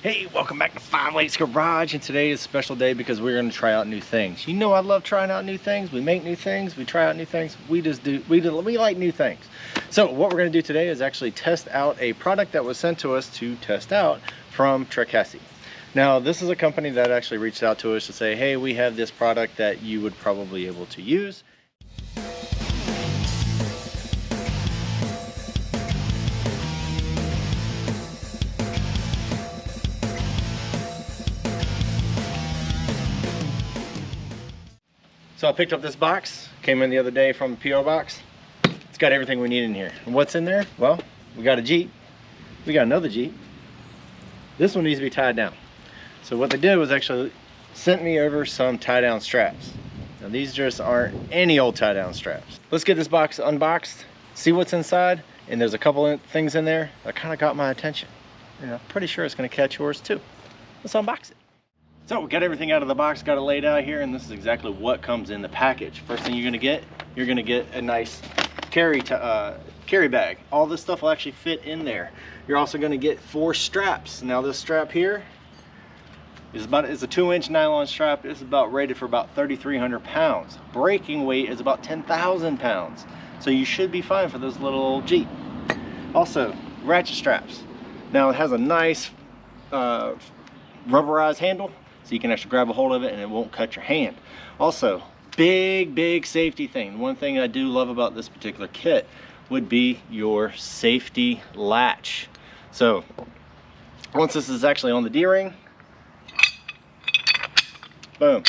Hey, welcome back to Five Lakes Garage, and today is a special day because we're going to try out new things. You know I love trying out new things. We make new things, we try out new things. We like new things. So what we're going to do today is actually test out a product that was sent to us to test out from Trecassi. Now this is a company that actually reached out to us to say, hey, we have this product that you would probably be able to use. So I picked up this box, came in the other day from the P.O. box. It's got everything we need in here. And what's in there? Well, we got a Jeep. We got another Jeep. This one needs to be tied down. So what they did was actually sent me over some tie down straps. Now these just aren't any old tie down straps. Let's get this box unboxed, see what's inside. And there's a couple of things in there that kind of got my attention. And I'm pretty sure it's gonna catch yours too. Let's unbox it. So we got everything out of the box, got it laid out here, and this is exactly what comes in the package. First thing you're gonna get a nice carry bag. All this stuff will actually fit in there. You're also gonna get 4 straps. Now this strap here is a 2-inch nylon strap. It's about rated for about 3,300 pounds. Braking weight is about 10,000 pounds. So you should be fine for this little old Jeep. Also, ratchet straps. Now it has a nice rubberized handle, so you can actually grab a hold of it and it won't cut your hand. Also, big safety thing. One thing I do love about this particular kit would be your safety latch. So once this is actually on the D-ring, boom,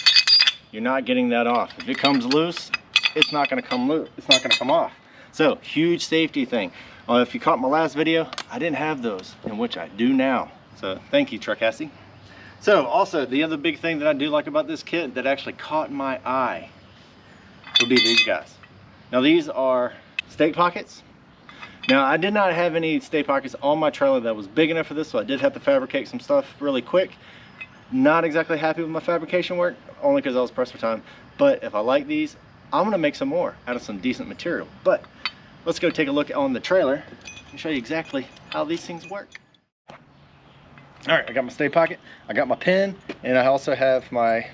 you're not getting that off. If it comes loose, it's not going to come loose. It's not going to come off. So huge safety thing. If you caught my last video, I didn't have those, in which I do now. So thank you, Trecassi. So also, the other big thing that I do like about this kit that actually caught my eye would be these guys. Now these are stake pockets. Now I did not have any stake pockets on my trailer that was big enough for this, so I did have to fabricate some stuff really quick. Not exactly happy with my fabrication work, only because I was pressed for time. But if I like these, I'm gonna make some more out of some decent material. But let's go take a look on the trailer and show you exactly how these things work. All right, I got my stay pocket, I got my pen, and I also have my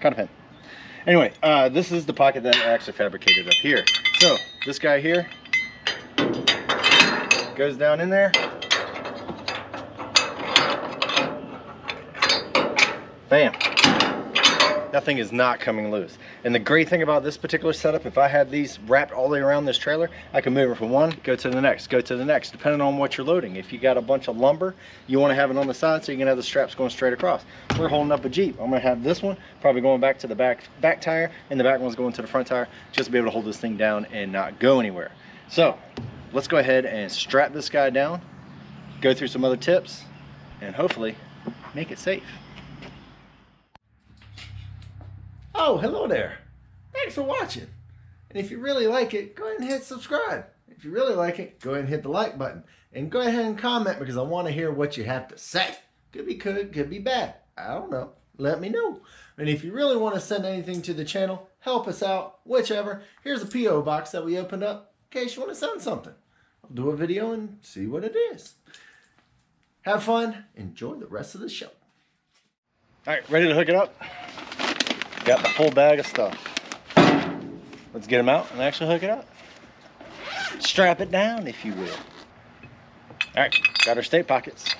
cotter pen. Anyway, this is the pocket that I actually fabricated up here. So this guy here goes down in there. Bam. That thing is not coming loose. And the great thing about this particular setup, if I had these wrapped all the way around this trailer, I can move it from one, go to the next, go to the next, depending on what you're loading. If you got a bunch of lumber, you want to have it on the side so you can have the straps going straight across. We're holding up a Jeep. I'm going to have this one probably going back to the back tire, and the back one's going to the front tire, just to be able to hold this thing down and not go anywhere. So let's go ahead and strap this guy down, go through some other tips, and hopefully make it safe. Oh, hello there. Thanks for watching. And if you really like it, go ahead and hit subscribe. If you really like it, go ahead and hit the like button. And go ahead and comment because I want to hear what you have to say. Could be good, could be bad. I don't know. Let me know. And if you really want to send anything to the channel, help us out, whichever. Here's a P.O. box that we opened up in case you want to send something. I'll do a video and see what it is. Have fun. Enjoy the rest of the show. All right, ready to hook it up? Got the full bag of stuff. Let's get them out and actually hook it up. Strap it down, if you will. All right, got our stake pockets.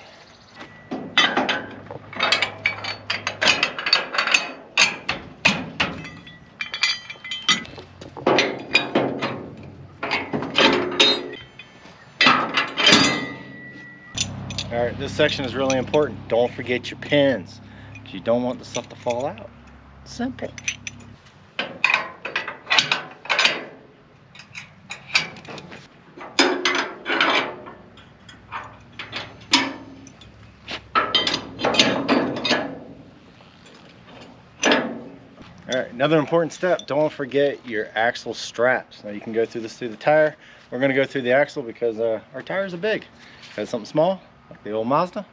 All right, this section is really important. Don't forget your pins, because you don't want the stuff to fall out. Simple. All right, another important step, don't forget your axle straps. Now you can go through this through the tire. We're gonna go through the axle because our tires are big. If it has something small, like the old Mazda,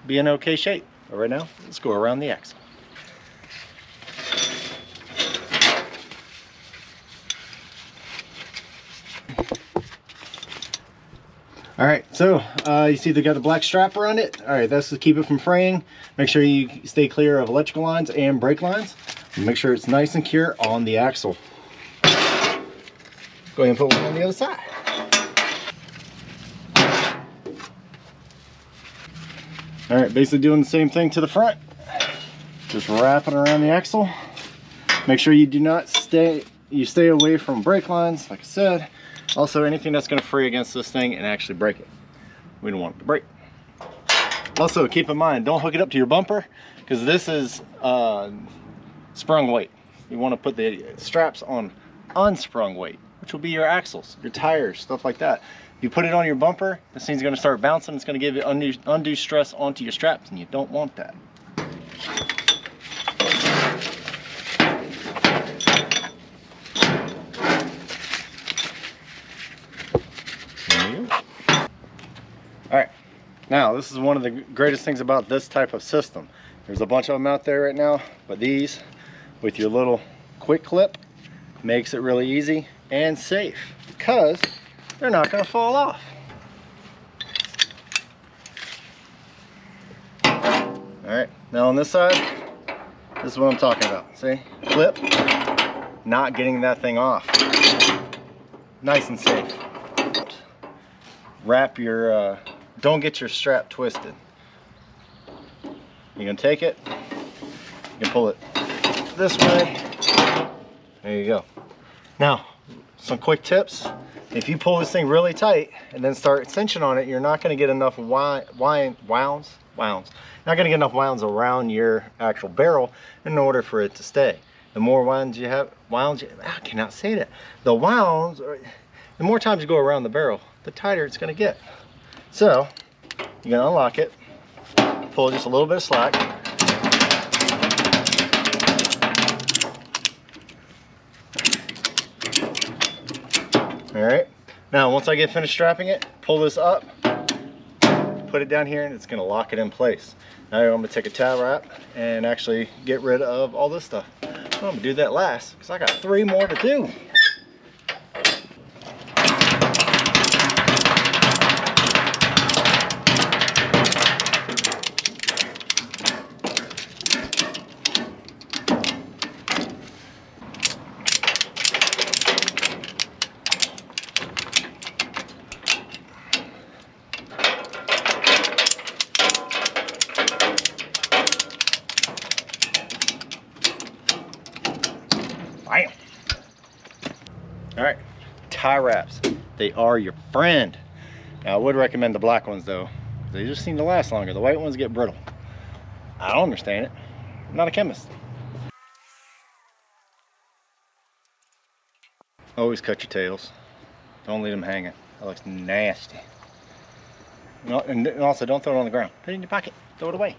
be in okay shape. But right now, let's go around the axle. All right, so you see they got the black strap around it. All right, that's to keep it from fraying. Make sure you stay clear of electrical lines and brake lines. And make sure it's nice and secure on the axle. Go ahead and put one on the other side. All right, basically doing the same thing to the front. Just wrap it around the axle. Make sure you do not stay away from brake lines, like I said. Also, anything that's going to fray against this thing and actually break it. We don't want it to break. Also, keep in mind, don't hook it up to your bumper, because this is sprung weight. You want to put the straps on unsprung weight, which will be your axles, your tires, stuff like that. If you put it on your bumper, this thing's going to start bouncing. It's going to give it undue stress onto your straps, and you don't want that. All right, now this is one of the greatest things about this type of system. There's a bunch of them out there right now, but these with your little quick clip makes it really easy and safe because they're not going to fall off. All right, now on this side, this is what I'm talking about. See, clip, not getting that thing off. Nice and safe. Wrap your don't get your strap twisted. You're gonna take it, you can pull it this way. There you go. Now, some quick tips. If you pull this thing really tight and then start cinching on it, you're not gonna get enough wounds. Not gonna get enough wounds around your actual barrel in order for it to stay. The more wounds you have, I cannot say that. The more times you go around the barrel, the tighter it's gonna get. So you're gonna unlock it, pull just a little bit of slack. All right, now once I get finished strapping it, pull this up, put it down here, and it's gonna lock it in place. Now I'm gonna take a towel wrap and actually get rid of all this stuff. I'm gonna do that last because I got 3 more to do. Bam. All right, tie wraps. They are your friend. Now, I would recommend the black ones though. They just seem to last longer. The white ones get brittle. I don't understand it. I'm not a chemist. Always cut your tails. Don't leave them hanging. That looks nasty. No, and also don't throw it on the ground. Put it in your pocket. Throw it away.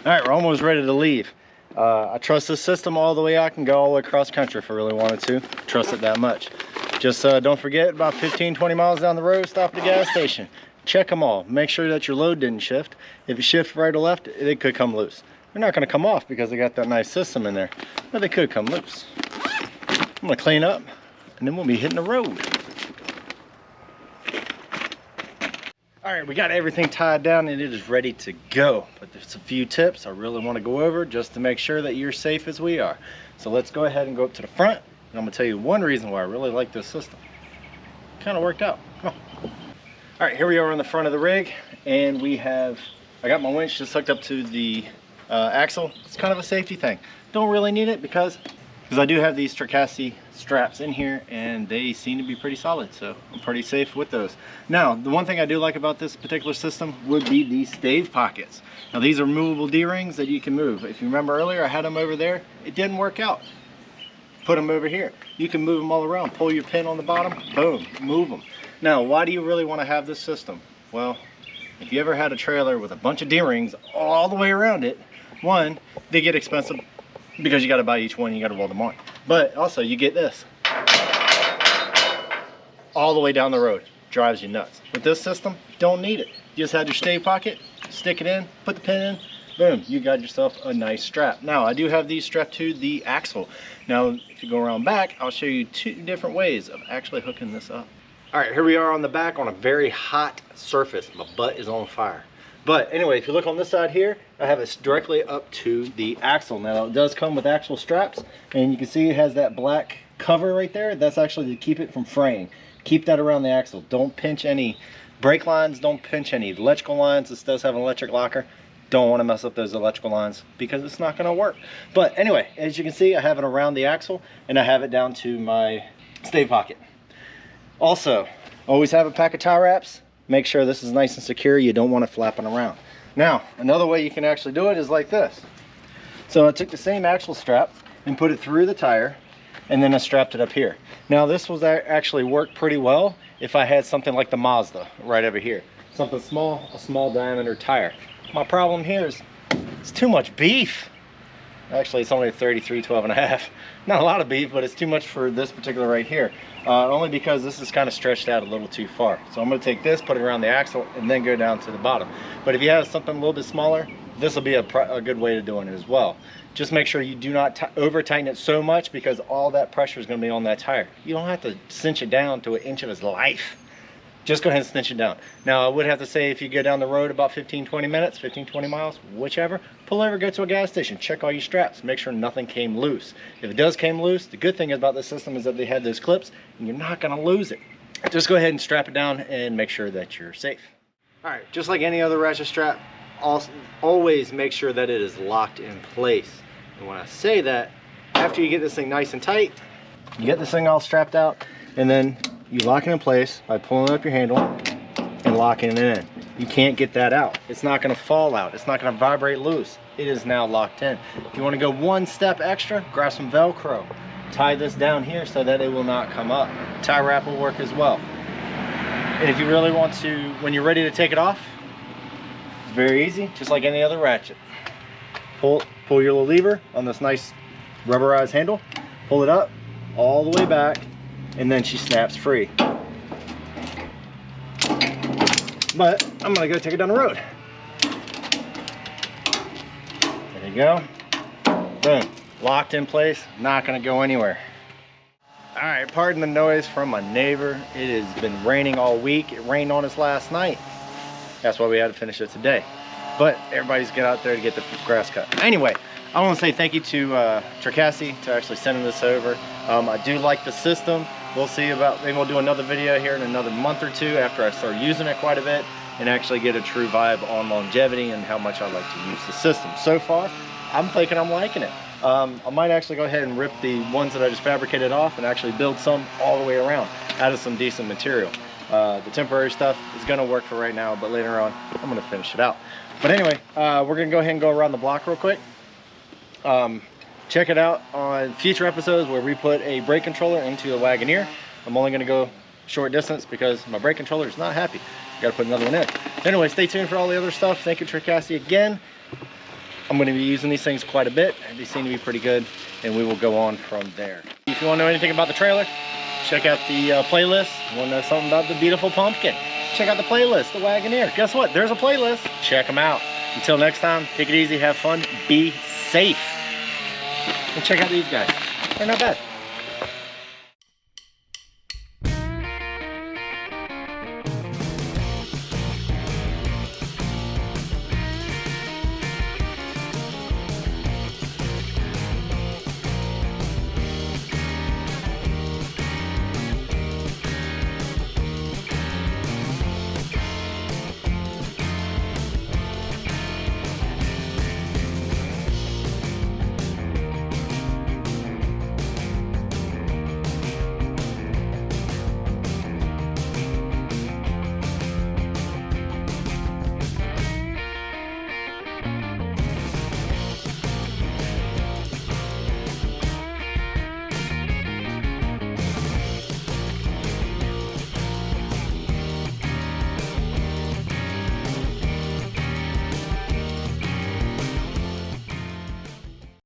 All right, we're almost ready to leave. I trust this system all the way. I can go all the way across country if I really wanted to. Trust it that much. Just don't forget, about 15-20 miles down the road, stop at the gas station. Check them all. Make sure that your load didn't shift. If it shifts right or left, it could come loose. They're not going to come off because they got that nice system in there, but they could come loose. I'm going to clean up, and then we'll be hitting the road. All right, we got everything tied down and it is ready to go. But there's a few tips I really want to go over just to make sure that you're safe as we are. So let's go ahead and go up to the front. And I'm gonna tell you one reason why I really like this system. Kind of worked out. Come on. All right, here we are on the front of the rig. And I got my winch just hooked up to the axle. It's kind of a safety thing. Don't really need it because I do have these Tracassi straps in here and they seem to be pretty solid, so I'm pretty safe with those. Now, the one thing I do like about this particular system would be these stave pockets. Now, these are movable D-rings that you can move. If you remember earlier, I had them over there. It didn't work out. Put them over here. You can move them all around. Pull your pin on the bottom, boom, move them. Now, why do you really want to have this system? Well, if you ever had a trailer with a bunch of D-rings all the way around it, one, they get expensive, because you got to buy each one, you got to weld them on. But also you get this all the way down the road. Drives you nuts. With this system, don't need it. You just have your stave pocket, stick it in, put the pin in, boom, you got yourself a nice strap. Now, I do have these strapped to the axle. Now, if you go around back, I'll show you 2 different ways of actually hooking this up. All right, here we are on the back on a very hot surface. My butt is on fire. But anyway, if you look on this side here, I have it directly up to the axle. Now, it does come with actual straps, and you can see it has that black cover right there. That's actually to keep it from fraying. Keep that around the axle. Don't pinch any brake lines, don't pinch any electrical lines. This does have an electric locker. Don't want to mess up those electrical lines because it's not going to work. But anyway, as you can see, I have it around the axle and I have it down to my stay pocket. Also, always have a pack of tie wraps. Make sure this is nice and secure. You don't want it flapping around. Now, another way you can actually do it is like this. So I took the same axle strap and put it through the tire, and then I strapped it up here. Now, this was actually worked pretty well if I had something like the Mazda right over here. Something small, a small diameter tire. My problem here is it's too much beef. Actually, it's only a 33 12.5. Not a lot of beef, but it's too much for this particular right here. Only because this is kind of stretched out a little too far. So I'm going to take this, put it around the axle, and then go down to the bottom. But if you have something a little bit smaller, this will be a good way of doing it as well. Just make sure you do not over tighten it so much, because all that pressure is going to be on that tire. You don't have to cinch it down to 1 inch of its life. Just go ahead and cinch it down. Now, I would have to say, if you go down the road about 15-20 minutes, 15-20 miles, whichever, pull over, go to a gas station, check all your straps, make sure nothing came loose. If it does came loose, the good thing about this system is that they had those clips and you're not going to lose it. Just go ahead and strap it down and make sure that you're safe. All right, just like any other ratchet strap, always make sure that it is locked in place. And when I say that, after you get this thing nice and tight, you get this thing all strapped out, and then you lock it in place by pulling up your handle and locking it in. You can't get that out. It's not going to fall out. It's not going to vibrate loose. It is now locked in. If you want to go 1 step extra, grab some Velcro. Tie this down here so that it will not come up. Tie wrap will work as well. And if you really want to, when you're ready to take it off, it's very easy, just like any other ratchet. Pull your little lever on this nice rubberized handle, pull it up all the way back, and then she snaps free. But I'm gonna go take it down the road. There you go. Boom. Locked in place, not gonna go anywhere. All right, pardon the noise from my neighbor. It has been raining all week. It rained on us last night. That's why we had to finish it today. But everybody's get out there to get the grass cut. Anyway, I want to say thank you to Tracassi to actually sending this over. I do like the system. We'll see about, maybe we'll do another video here in another month or two after I start using it quite a bit and actually get a true vibe on longevity and how much I like to use the system. So far, I'm thinking I'm liking it. I might actually go ahead and rip the ones that I just fabricated off and actually build some all the way around out of some decent material. The temporary stuff is going to work for right now, but later on I'm going to finish it out. But anyway, we're going to go ahead and go around the block real quick. Check it out on future episodes where we put a brake controller into a Wagoneer. I'm only going to go short distance because my brake controller is not happy. Got to put another one in. Anyway, stay tuned for all the other stuff. Thank you, Tracassi, again. I'm going to be using these things quite a bit. They seem to be pretty good, and we will go on from there. If you want to know anything about the trailer, check out the playlist. You want to know something about the beautiful pumpkin? Check out the playlist, the Wagoneer. Guess what? There's a playlist. Check them out. Until next time, take it easy, have fun, be safe. And check out these guys. They're not bad.